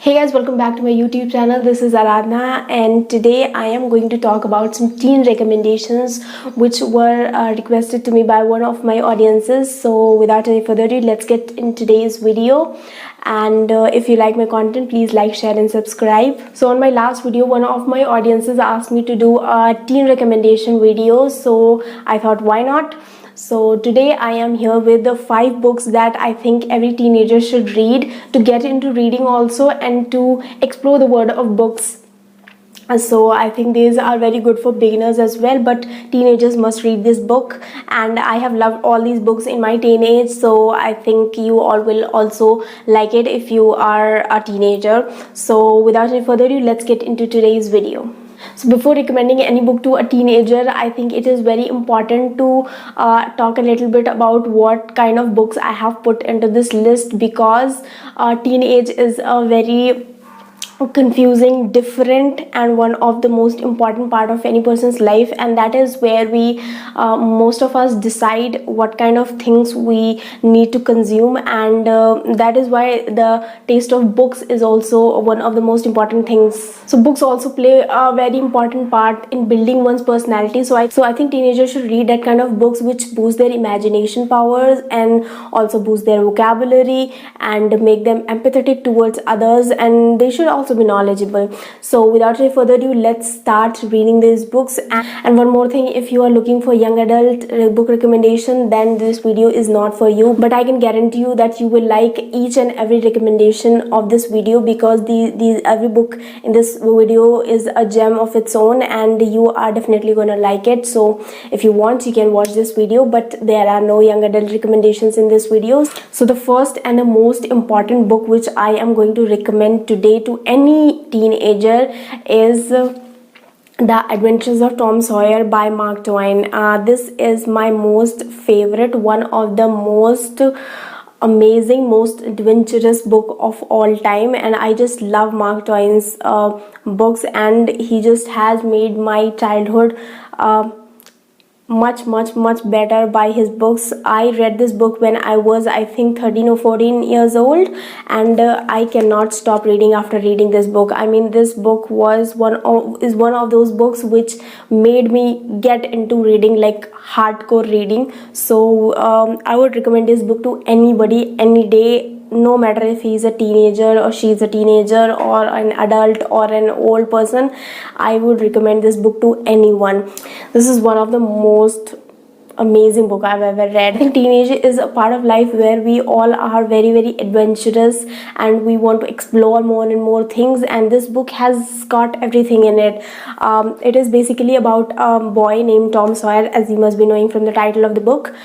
Hey guys, welcome back to my YouTube channel. This is Aradhana and today I am going to talk about some teen recommendations which were requested to me by one of my audiences. So without any further ado, let's get in today's video. And if you like my content, please like, share and subscribe. So on my last video, one of my audiences asked me to do a teen recommendation video. So I thought, why not? So today I am here with the 5 books that I think every teenager should read to get into reading also and to explore the world of books. So I think these are very good for beginners as well, but teenagers must read this book, and I have loved all these books in my teenage, so I think you all will also like it if you are a teenager. So without any further ado, let's get into today's video. So before recommending any book to a teenager, I think it is very important to talk a little bit about what kind of books I have put into this list, because teenage is a very confusing, different and one of the most important part of any person's life, and that is where we most of us decide what kind of things we need to consume, and that is why the taste of books is also one of the most important things. So books also play a very important part in building one's personality, so I think teenagers should read that kind of books which boost their imagination powers and also boost their vocabulary and make them empathetic towards others, and they should also be knowledgeable. So without any further ado, let's start reading these books. And one more thing, if you are looking for young adult book recommendation, then this video is not for you, but I can guarantee you that you will like each and every recommendation of this video, because every book in this video is a gem of its own and you are definitely gonna like it. So if you want, you can watch this video, but there are no young adult recommendations in this video. So the first and the most important book which I am going to recommend today to any teenager is The Adventures of Tom Sawyer by Mark Twain. This is my most favorite, one of the most amazing, most adventurous book of all time, and I just love Mark Twain's books, and he just has made my childhood much better by his books. I read this book when I was, I think, 13 or 14 years old, and I cannot stop reading after reading this book. I mean, this book was one of those books which made me get into reading, like hardcore reading. So I would recommend this book to anybody any day, no matter if he's a teenager or she's a teenager or an adult or an old person. I would recommend this book to anyone. This is one of the most amazing book I've ever read. I think teenage is a part of life where we all are very adventurous and we want to explore more and more things, and this book has got everything in it. It is basically about a boy named Tom Sawyer, as you must be knowing from the title of the book,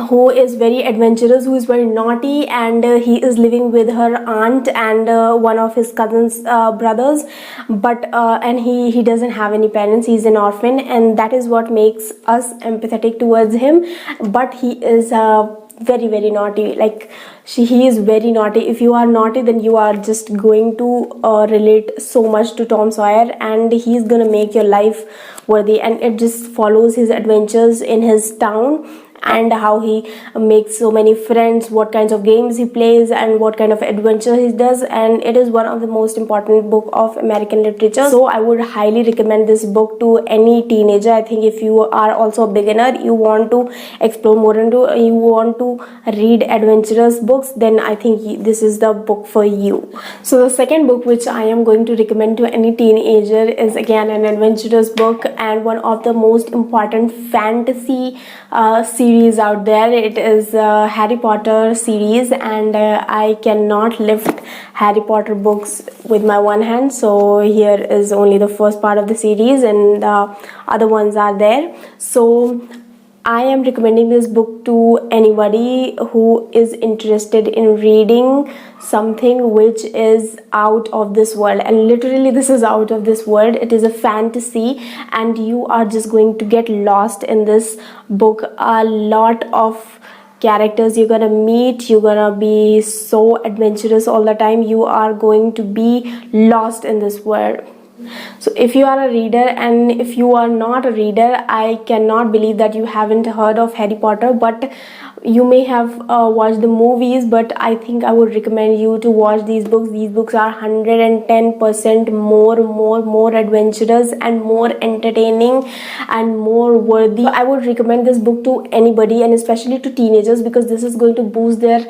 who is very adventurous, who is very naughty, and he is living with her aunt and one of his cousins brothers, but and he doesn't have any parents. He's an orphan, and that is what makes us empathetic towards him. But he is very naughty. Like he is very naughty. If you are naughty, then you are just going to relate so much to Tom Sawyer, and he's gonna make your life worthy. And it just follows his adventures in his town, and how he makes so many friends, what kinds of games he plays, and what kind of adventure he does. And it is one of the most important book of American literature, so I would highly recommend this book to any teenager. I think if you are also a beginner, you want to explore more into, you want to read adventurous books, then I think this is the book for you. So the second book which I am going to recommend to any teenager is again an adventurous book and one of the most important fantasy series out there. It is Harry Potter series, and I cannot lift Harry Potter books with my one hand, so here is only the first part of the series and the other ones are there. So I am recommending this book to anybody who is interested in reading something which is out of this world, and literally this is out of this world. It is a fantasy and you are just going to get lost in this book. A lot of characters you're gonna meet, you're gonna be so adventurous all the time, you are going to be lost in this world. So if you are a reader, and if you are not a reader, I cannot believe that you haven't heard of Harry Potter, but you may have watched the movies, but I think I would recommend you to watch these books. These books are 110% more adventurous and more entertaining and more worthy. I would recommend this book to anybody, and especially to teenagers, because this is going to boost their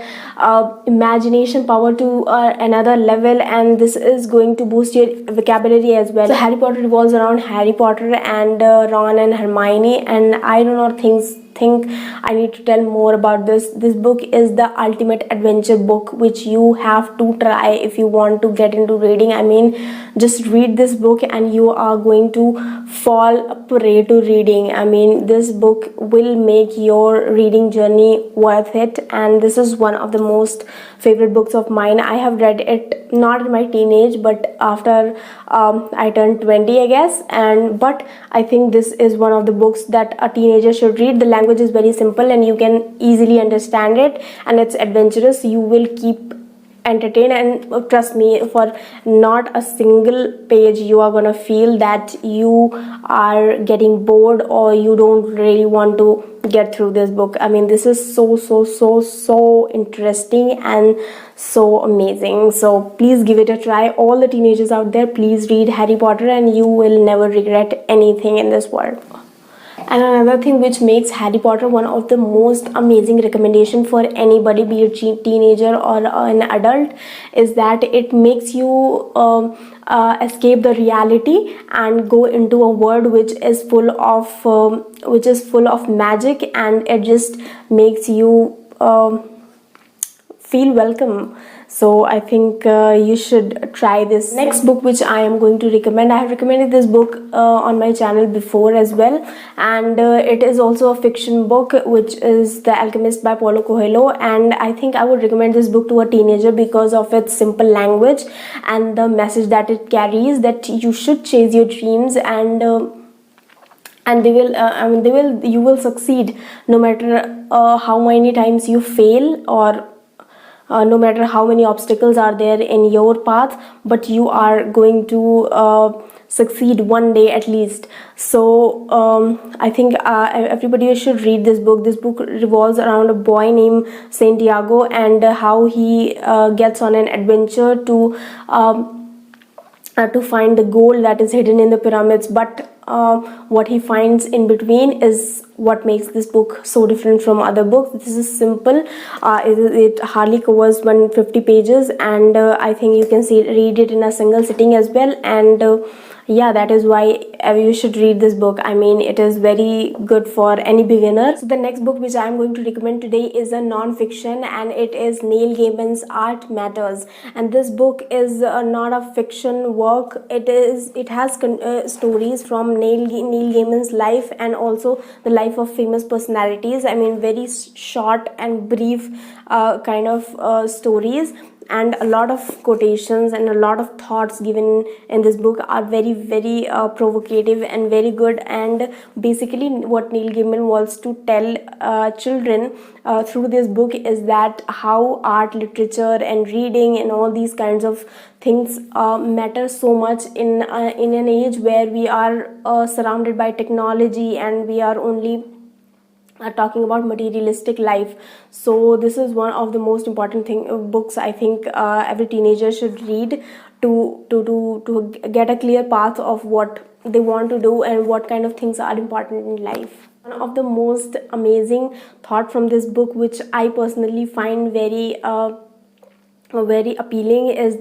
imagination power to another level, and this is going to boost your vocabulary as well. So Harry Potter revolves around Harry Potter and Ron and Hermione, and I do not think I need to tell more about this. This book is the ultimate adventure book which you have to try if you want to get into reading. I mean, just read this book and you are going to fall prey to reading. I mean, this book will make your reading journey worth it, and this is one of the most favorite books of mine. I have read it not in my teenage, but after I turned 20, I guess, but I think this is one of the books that a teenager should read. The language is very simple and you can easily understand it, and it's adventurous. You will keep entertained, and trust me, for not a single page you are gonna feel that you are getting bored or you don't really want to get through this book. I mean, this is so interesting and so amazing. So please give it a try. All the teenagers out there, please read Harry Potter and you will never regret anything in this world. And another thing which makes Harry Potter one of the most amazing recommendation for anybody, be it teenager or an adult, is that it makes you escape the reality and go into a world which is full of magic, and it just makes you feel welcome. So I think you should try this. Next book which I am going to recommend, I have recommended this book on my channel before as well, and it is also a fiction book, which is The Alchemist by Paulo Coelho. And I think I would recommend this book to a teenager because of its simple language and the message that it carries, that you should chase your dreams, and you will succeed no matter how many times you fail, or no matter how many obstacles are there in your path, but you are going to succeed one day at least. So I think everybody should read this book. This book revolves around a boy named Santiago and how he gets on an adventure to find the gold that is hidden in the pyramids, but what he finds in between is what makes this book so different from other books. This is simple. It hardly covers 150 pages, and I think you can read it in a single sitting as well. And yeah, that is why you should read this book. I mean, it is very good for any beginner. So the next book which I am going to recommend today is a non-fiction, and it is Neil Gaiman's Art Matters. And this book is not a fiction work. It has stories from Neil Gaiman's life and also the life of famous personalities. I mean, very short and brief kind of stories, and a lot of quotations and a lot of thoughts given in this book are very provocative and very good. And basically what Neil Gaiman wants to tell children through this book is that how art, literature and reading and all these kinds of things matter so much in an age where we are surrounded by technology and we are only talking about materialistic life. So this is one of the most important books I think every teenager should read to get a clear path of what they want to do and what kind of things are important in life. One of the most amazing thought from this book, which I personally find very appealing, is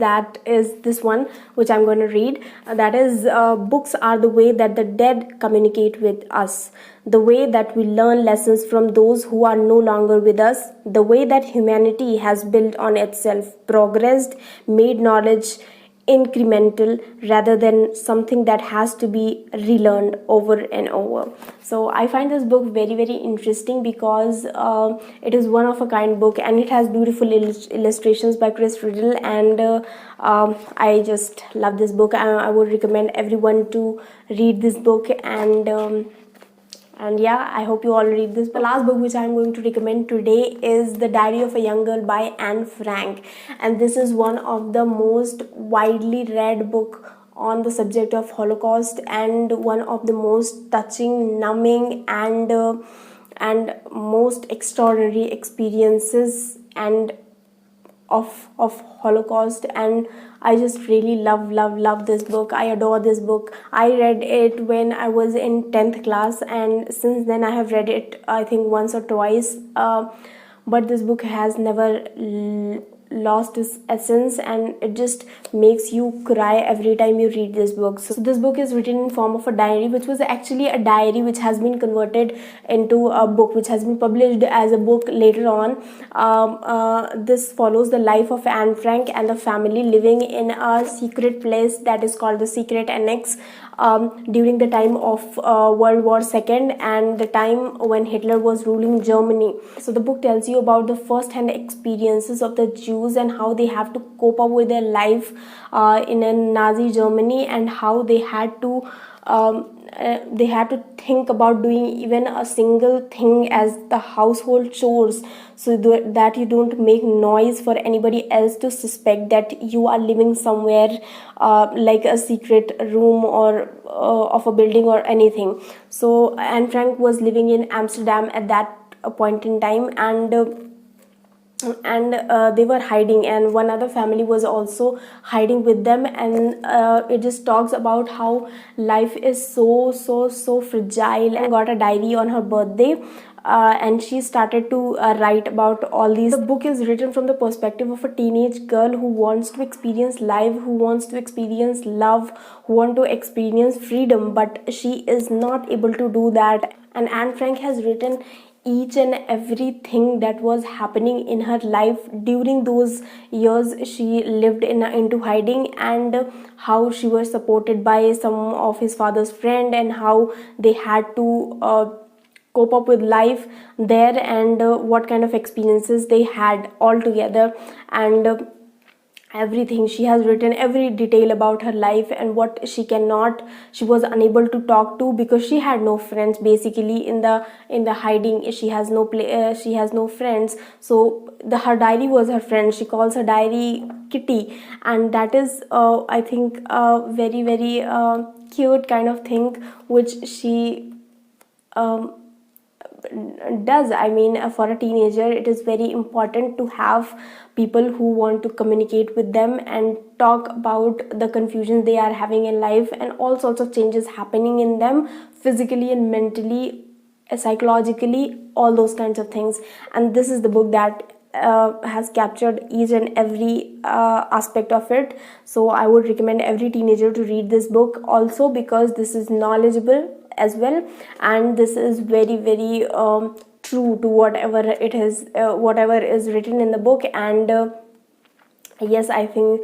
this one which I'm going to read. That is, books are the way that the dead communicate with us, the way that we learn lessons from those who are no longer with us, the way that humanity has built on itself, progressed, made knowledge incremental rather than something that has to be relearned over and over. So I find this book very interesting because it is one of a kind book, and it has beautiful illustrations by Chris Riddle, and I just love this book. I would recommend everyone to read this book, and yeah, I hope you all read this. The last book which I am going to recommend today is The Diary of a Young Girl by Anne Frank, and this is one of the most widely read book on the subject of Holocaust, and one of the most touching, numbing and and most extraordinary experiences and of Holocaust. And I just really love this book. I adore this book. I read it when I was in 10th class, and since then I have read it, I think, once or twice, but this book has never lost its essence, and it just makes you cry every time you read this book. So this book is written in form of a diary, which was actually a diary which has been converted into a book, which has been published as a book later on. This follows the life of Anne Frank and the family living in a secret place that is called the Secret Annex, during the time of World War II and the time when Hitler was ruling Germany. So the book tells you about the first-hand experiences of the Jews and how they have to cope up with their life in a Nazi Germany, and how they had to think about doing even a single thing as the household chores, so that you don't make noise for anybody else to suspect that you are living somewhere like a secret room or of a building or anything. So Anne Frank was living in Amsterdam at that point in time, and they were hiding, and one other family was also hiding with them. And it just talks about how life is so fragile. And got a diary on her birthday, and she started to write about all these. The book is written from the perspective of a teenage girl who wants to experience life, who wants to experience love, who wants to experience freedom, but she is not able to do that. And Anne Frank has written each and everything that was happening in her life during those years she lived into hiding, and how she was supported by some of his father's friend, and how they had to cope up with life there, and what kind of experiences they had all together. And everything she has written, every detail about her life, and what she was unable to talk to because she had no friends. Basically, in the hiding, she has no friends. So her diary was her friend. She calls her diary Kitty, and that is I think a very cute kind of thing which she does. I mean, for a teenager, it is very important to have people who want to communicate with them and talk about the confusion they are having in life, and all sorts of changes happening in them physically and mentally, psychologically, all those kinds of things. And this is the book that has captured each and every aspect of it. So I would recommend every teenager to read this book also, because this is knowledgeable as well, and this is very true to whatever it is, whatever is written in the book. And yes, I think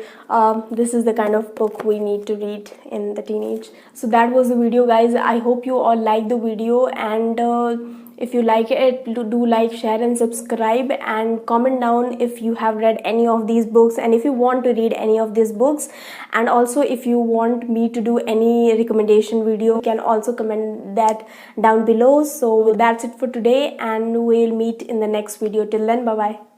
this is the kind of book we need to read in the teenage. So that was the video, guys. I hope you all like the video, and if you like it, do like, share and subscribe, and comment down if you have read any of these books, and if you want to read any of these books. And also, if you want me to do any recommendation video, you can also comment that down below. So that's it for today, and we'll meet in the next video. Till then, bye bye.